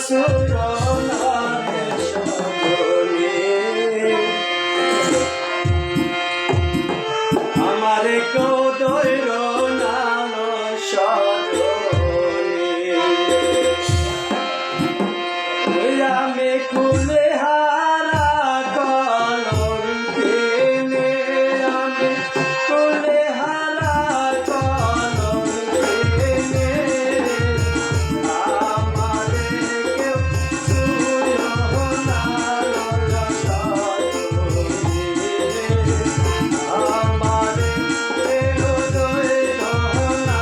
সুরনারে সকলে আমারে কদৈর নাম সদনে আমি কুলে হারা কলম কেনে আমি কুলে হারা কলম কেনে আমারে কেউ ছুঁয়ো না রসনে আমারে কেউ দৈর না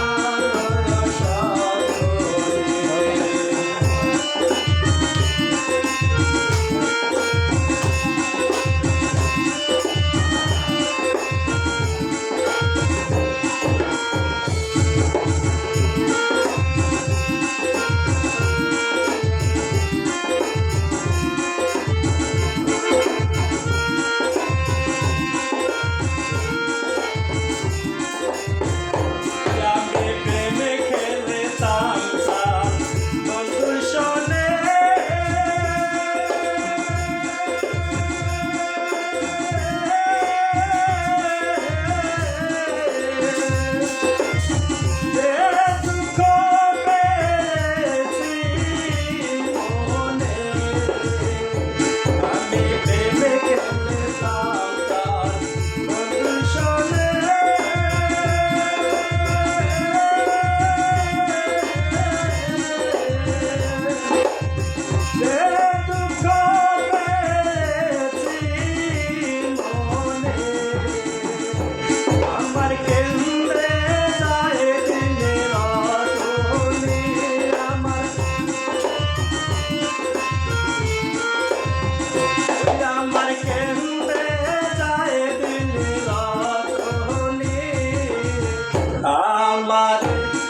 আমার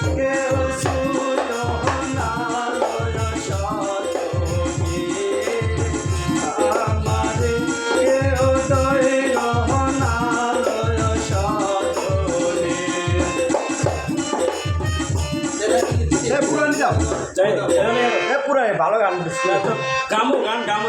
কেউ ছুঁয়ো না রসনে আমার কেউ দৈর না রসনে পুরানি যাও পুরাই ভালো গান গামো গান গামো